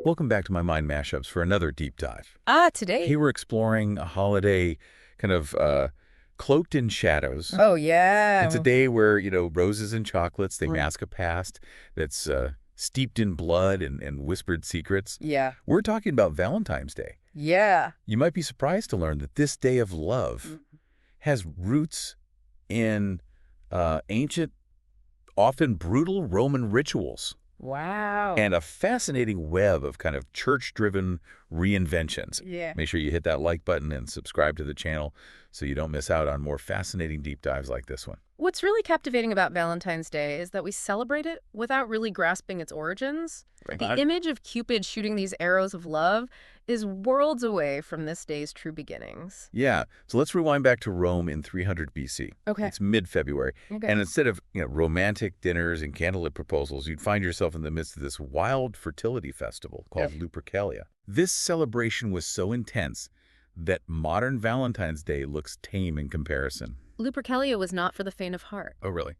Welcome back to my Mind Mashups for another deep dive. Today. Here we're exploring a holiday kind of cloaked in shadows. Oh, yeah. It's a day where, roses and chocolates, they Right. mask a past that's steeped in blood and whispered secrets. Yeah. We're talking about Valentine's Day. Yeah. You might be surprised to learn that this day of love has roots in ancient, often brutal Roman rituals. Wow. And a fascinating web of kind of church-driven reinventions. Yeah. Make sure you hit that like button and subscribe to the channel so you don't miss out on more fascinating deep dives like this one. What's really captivating about Valentine's Day is that we celebrate it without really grasping its origins. Right. The image of Cupid shooting these arrows of love is worlds away from this day's true beginnings. Yeah, so let's rewind back to Rome in 300 BC. Okay. It's mid-February. Okay. And instead of romantic dinners and candlelit proposals, you'd find yourself in the midst of this wild fertility festival called Lupercalia. This celebration was so intense that modern Valentine's Day looks tame in comparison. Lupercalia was not for the faint of heart. Oh, really?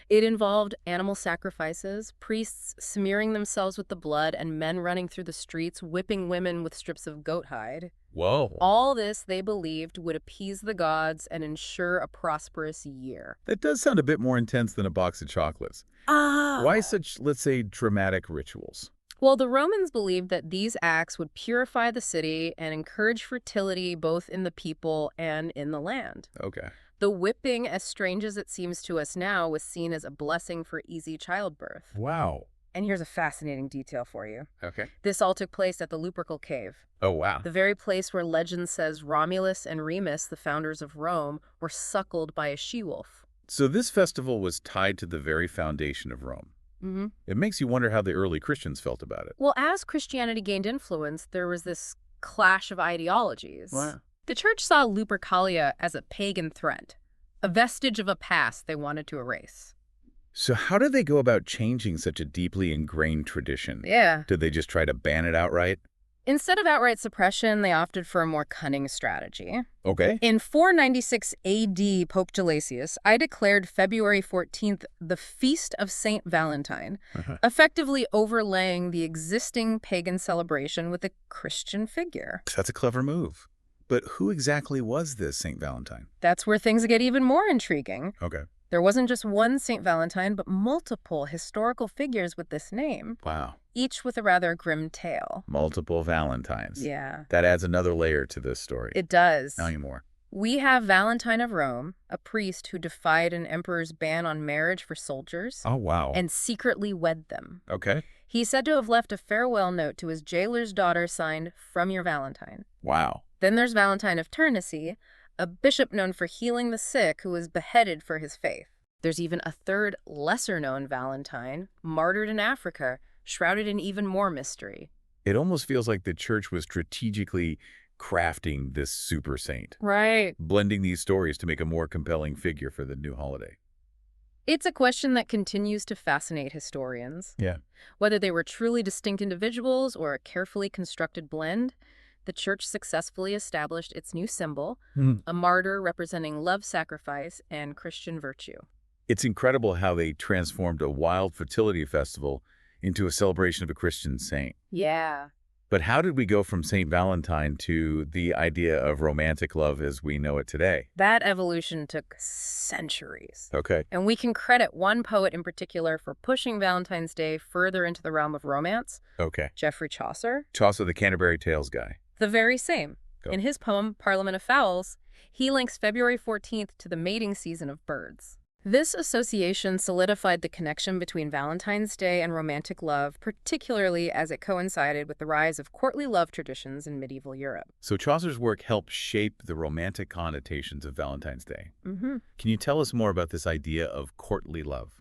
It involved animal sacrifices, priests smearing themselves with the blood, and men running through the streets, whipping women with strips of goat hide. Whoa. All this, they believed, would appease the gods and ensure a prosperous year. That does sound a bit more intense than a box of chocolates. Why such, let's say, dramatic rituals? Well, the Romans believed that these acts would purify the city and encourage fertility both in the people and in the land. Okay. The whipping, as strange as it seems to us now, was seen as a blessing for easy childbirth. Wow. And here's a fascinating detail for you. Okay. This all took place at the Lupercal Cave, Oh, wow. the very place where legend says Romulus and Remus, the founders of Rome, were suckled by a she-wolf. So this festival was tied to the very foundation of Rome. It makes you wonder how the early Christians felt about it. Well, as Christianity gained influence, there was this clash of ideologies. Wow. The church saw Lupercalia as a pagan threat, a vestige of a past they wanted to erase. So how did they go about changing such a deeply ingrained tradition? Yeah. Did they just try to ban it outright? Instead of outright suppression, they opted for a more cunning strategy. Okay. In 496 AD, Pope Gelasius, I declared February 14th the Feast of Saint Valentine, effectively overlaying the existing pagan celebration with a Christian figure. That's a clever move. But who exactly was this Saint Valentine? That's where things get even more intriguing. Okay. There wasn't just one Saint Valentine, but multiple historical figures with this name, Wow. each with a rather grim tale. Multiple Valentines. Yeah, That adds another layer to this story. it does. Tell me more. We have Valentine of Rome, a priest who defied an emperor's ban on marriage for soldiers Oh, wow. and secretly wed them. Okay. He's said to have left a farewell note to his jailer's daughter signed, "From your Valentine." Wow. Then there's Valentine of Tournai, a bishop known for healing the sick who was beheaded for his faith. There's even a third, lesser-known Valentine, martyred in Africa, shrouded in even more mystery. It almost feels like the church was strategically crafting this super saint, Right. blending these stories to make a more compelling figure for the new holiday. It's a question that continues to fascinate historians. Yeah. Whether they were truly distinct individuals or a carefully constructed blend, the church successfully established its new symbol, a martyr representing love, sacrifice, and Christian virtue. It's incredible how they transformed a wild fertility festival into a celebration of a Christian saint. Yeah. But how did we go from Saint Valentine to the idea of romantic love as we know it today? That evolution took centuries. Okay. And we can credit one poet in particular for pushing Valentine's Day further into the realm of romance, Okay. Geoffrey Chaucer. Chaucer, the Canterbury Tales guy. The very same. Go. In his poem, Parliament of Fowls, he links February 14th to the mating season of birds. This association solidified the connection between Valentine's Day and romantic love, particularly as it coincided with the rise of courtly love traditions in medieval Europe. So Chaucer's work helped shape the romantic connotations of Valentine's Day. Mm-hmm. Can you tell us more about this idea of courtly love?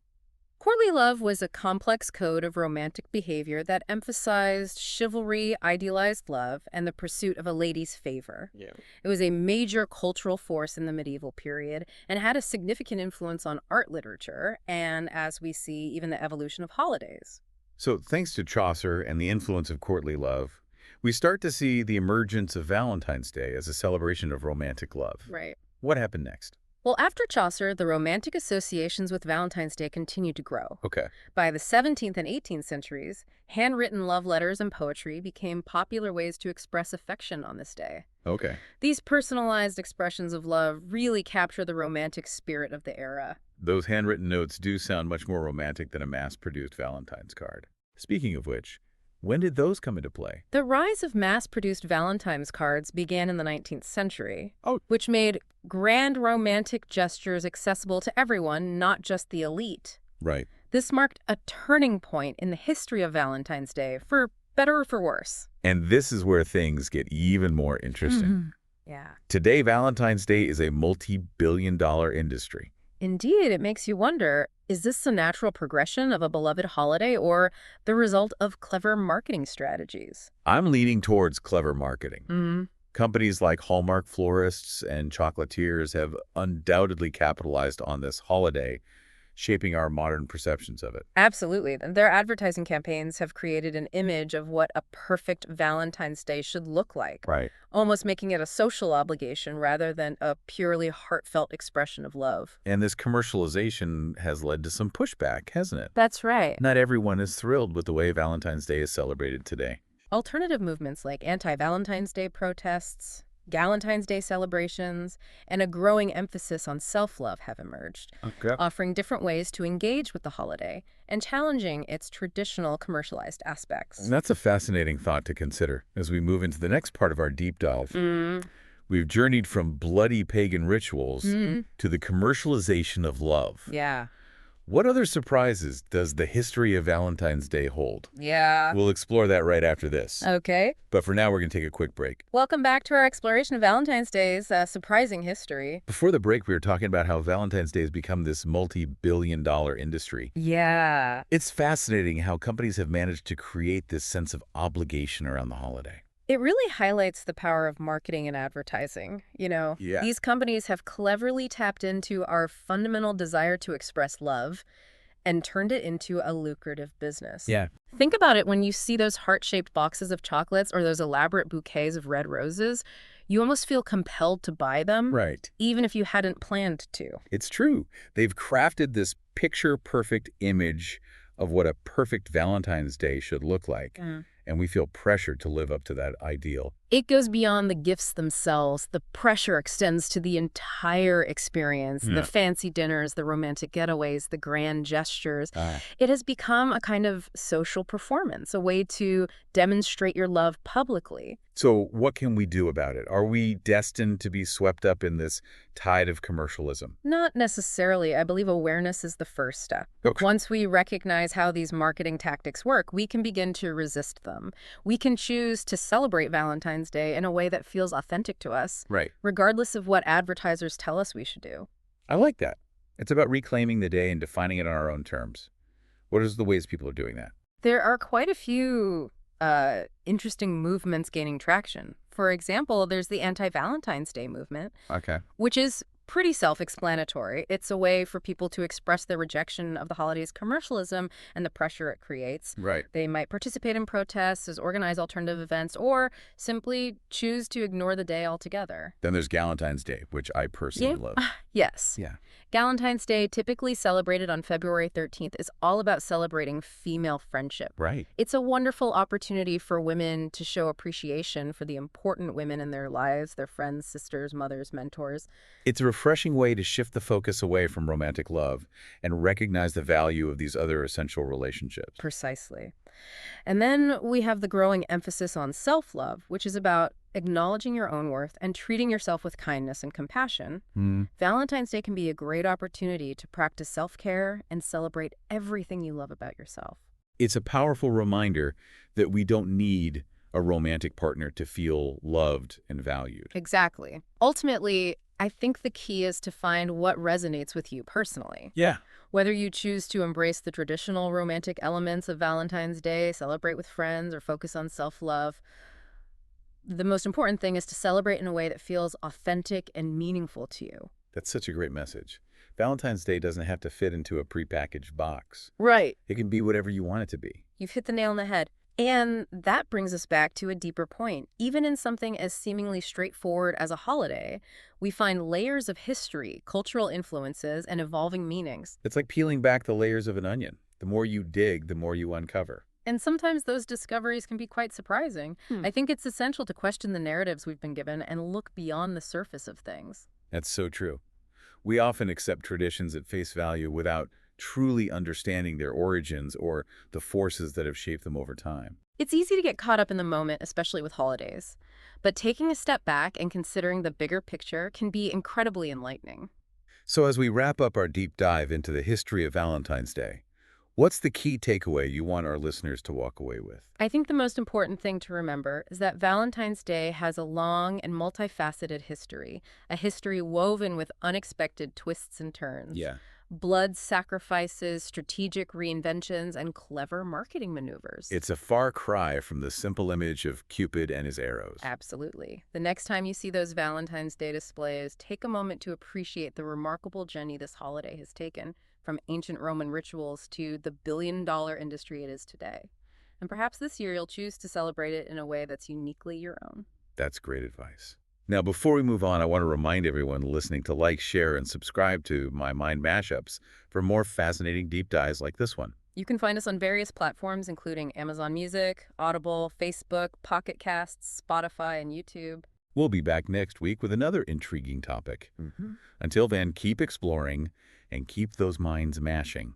Courtly love was a complex code of romantic behavior that emphasized chivalry, idealized love, and the pursuit of a lady's favor. Yeah. It was a major cultural force in the medieval period and had a significant influence on art literature and, as we see, even the evolution of holidays. So thanks to Chaucer and the influence of courtly love, we start to see the emergence of Valentine's Day as a celebration of romantic love. Right. What happened next? Well, after Chaucer, the romantic associations with Valentine's Day continued to grow. Okay. By the 17th and 18th centuries, handwritten love letters and poetry became popular ways to express affection on this day. Okay. These personalized expressions of love really capture the romantic spirit of the era. Those handwritten notes do sound much more romantic than a mass-produced Valentine's card. Speaking of which, when did those come into play? The rise of mass-produced Valentine's cards began in the 19th century, Oh. which made grand romantic gestures accessible to everyone, not just the elite. Right. This marked a turning point in the history of Valentine's Day, for better or for worse. And this is where things get even more interesting. Yeah. Today, Valentine's Day is a multi-billion-dollar industry. Indeed, it makes you wonder, is this a natural progression of a beloved holiday or the result of clever marketing strategies? I'm leaning towards clever marketing. Companies like Hallmark florists and chocolatiers have undoubtedly capitalized on this holiday, shaping our modern perceptions of it. Absolutely. Their advertising campaigns have created an image of what a perfect Valentine's Day should look like, Right. almost making it a social obligation rather than a purely heartfelt expression of love. And this commercialization has led to some pushback, hasn't it? That's right. Not everyone is thrilled with the way Valentine's Day is celebrated today. Alternative movements like anti-Valentine's Day protests, Galentine's Day celebrations, and a growing emphasis on self-love have emerged, Okay. offering different ways to engage with the holiday and challenging its traditional commercialized aspects. And that's a fascinating thought to consider as we move into the next part of our deep dive. We've journeyed from bloody pagan rituals to the commercialization of love. Yeah. What other surprises does the history of Valentine's Day hold? Yeah. We'll explore that right after this. Okay. But for now, we're going to take a quick break. Welcome back to our exploration of Valentine's Day's surprising history. Before the break, we were talking about how Valentine's Day has become this multi-billion-dollar industry. Yeah. It's fascinating how companies have managed to create this sense of obligation around the holiday. It really highlights the power of marketing and advertising. Yeah. These companies have cleverly tapped into our fundamental desire to express love and turned it into a lucrative business. Yeah. Think about it when you see those heart-shaped boxes of chocolates or those elaborate bouquets of red roses. You almost feel compelled to buy them, Right. even if you hadn't planned to. It's true. They've crafted this picture-perfect image of what a perfect Valentine's Day should look like. And we feel pressured to live up to that ideal. It goes beyond the gifts themselves. The pressure extends to the entire experience, the fancy dinners, the romantic getaways, the grand gestures. It has become a kind of social performance, a way to demonstrate your love publicly. So what can we do about it? Are we destined to be swept up in this tide of commercialism? Not necessarily. I believe awareness is the first step. Okay. Once we recognize how these marketing tactics work, we can begin to resist them. We can choose to celebrate Valentine's Day in a way that feels authentic to us, Right. regardless of what advertisers tell us we should do. I like that. It's about reclaiming the day and defining it on our own terms. What is the ways people are doing that? There are quite a few interesting movements gaining traction. For example, there's the anti-Valentine's Day movement, Okay. which is pretty self-explanatory. It's a way for people to express their rejection of the holiday's commercialism and the pressure it creates. Right. They might participate in protests, organize alternative events, or simply choose to ignore the day altogether. Then there's Galentine's Day, which I personally love. Yes. Yeah. Galentine's Day, typically celebrated on February 13th, is all about celebrating female friendship. Right. It's a wonderful opportunity for women to show appreciation for the important women in their lives, their friends, sisters, mothers, mentors. It's a refreshing way to shift the focus away from romantic love and recognize the value of these other essential relationships. Precisely. And then we have the growing emphasis on self-love, which is about acknowledging your own worth and treating yourself with kindness and compassion. Valentine's Day can be a great opportunity to practice self-care and celebrate everything you love about yourself. It's a powerful reminder that we don't need a romantic partner to feel loved and valued. Exactly. Ultimately, I think the key is to find what resonates with you personally. Yeah. Whether you choose to embrace the traditional romantic elements of Valentine's Day, celebrate with friends, or focus on self-love, the most important thing is to celebrate in a way that feels authentic and meaningful to you. That's such a great message. Valentine's Day doesn't have to fit into a prepackaged box. Right. It can be whatever you want it to be. You've hit the nail on the head. And that brings us back to a deeper point. Even in something as seemingly straightforward as a holiday, we find layers of history, cultural influences, and evolving meanings. It's like peeling back the layers of an onion. The more you dig, the more you uncover. And sometimes those discoveries can be quite surprising. Hmm. I think it's essential to question the narratives we've been given and look beyond the surface of things. That's so true. We often accept traditions at face value without truly understanding their origins or the forces that have shaped them over time. It's easy to get caught up in the moment, especially with holidays. But taking a step back and considering the bigger picture can be incredibly enlightening. So as we wrap up our deep dive into the history of Valentine's Day, what's the key takeaway you want our listeners to walk away with? I think the most important thing to remember is that Valentine's Day has a long and multifaceted history, a history woven with unexpected twists and turns. Yeah. Blood sacrifices, strategic reinventions, and clever marketing maneuvers. It's a far cry from the simple image of Cupid and his arrows. Absolutely. The next time you see those Valentine's Day displays, take a moment to appreciate the remarkable journey this holiday has taken, from ancient Roman rituals to the billion-dollar industry it is today. And perhaps this year you'll choose to celebrate it in a way that's uniquely your own. That's great advice. Now, before we move on, I want to remind everyone listening to like, share, and subscribe to My Mind Mashups for more fascinating deep dives like this one. You can find us on various platforms, including Amazon Music, Audible, Facebook, Pocket Casts, Spotify, and YouTube. We'll be back next week with another intriguing topic. Until then, keep exploring and keep those minds mashing.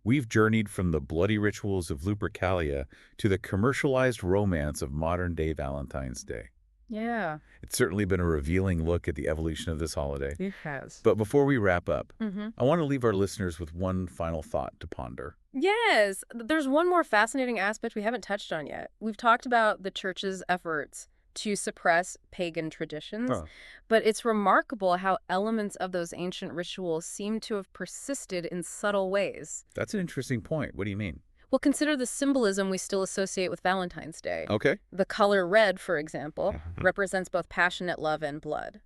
We've journeyed from the bloody rituals of Lupercalia to the commercialized romance of modern-day Valentine's Day. Yeah, It's certainly been a revealing look at the evolution of this holiday. it has. But before we wrap up, Mm-hmm. I want to leave our listeners with one final thought to ponder. Yes, there's one more fascinating aspect we haven't touched on yet. We've talked about the church's efforts to suppress pagan traditions, but it's remarkable how elements of those ancient rituals seem to have persisted in subtle ways. That's an interesting point. What do you mean? Well, consider the symbolism we still associate with Valentine's Day. Okay. The color red, for example, represents both passionate love and blood.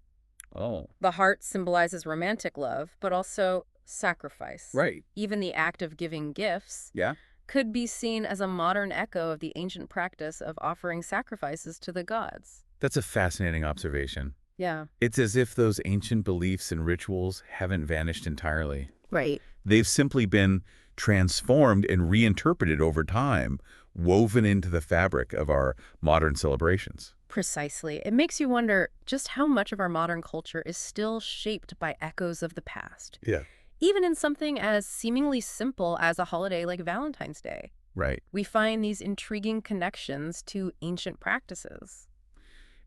Oh, The heart symbolizes romantic love, but also sacrifice. right. Even the act of giving gifts Yeah. could be seen as a modern echo of the ancient practice of offering sacrifices to the gods. That's a fascinating observation. Yeah. It's as if those ancient beliefs and rituals haven't vanished entirely. Right. They've simply been transformed and reinterpreted over time, woven into the fabric of our modern celebrations. Precisely. It makes you wonder just how much of our modern culture is still shaped by echoes of the past, Yeah. even in something as seemingly simple as a holiday like Valentine's Day. Right. We find these intriguing connections to ancient practices.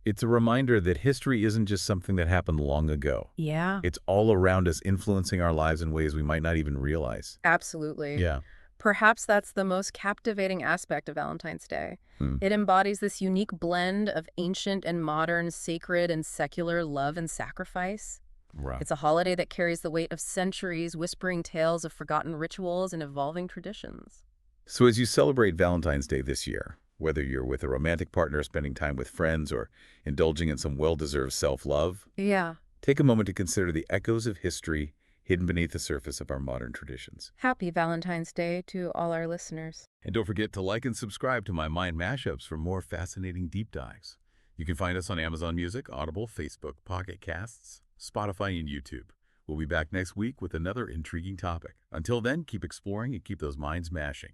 It's a reminder that history isn't just something that happened long ago. Yeah. It's all around us, influencing our lives in ways we might not even realize. Absolutely. Yeah. Perhaps that's the most captivating aspect of Valentine's Day. It embodies this unique blend of ancient and modern, sacred and secular love and sacrifice. Right. It's a holiday that carries the weight of centuries, whispering tales of forgotten rituals and evolving traditions. So as you celebrate Valentine's Day this year, whether you're with a romantic partner, spending time with friends, or indulging in some well-deserved self-love, Yeah. take a moment to consider the echoes of history hidden beneath the surface of our modern traditions. Happy Valentine's Day to all our listeners. And don't forget to like and subscribe to My Mind Mashups for more fascinating deep dives. You can find us on Amazon Music, Audible, Facebook, Pocket Casts, Spotify, and YouTube. We'll be back next week with another intriguing topic. Until then, keep exploring and keep those minds mashing.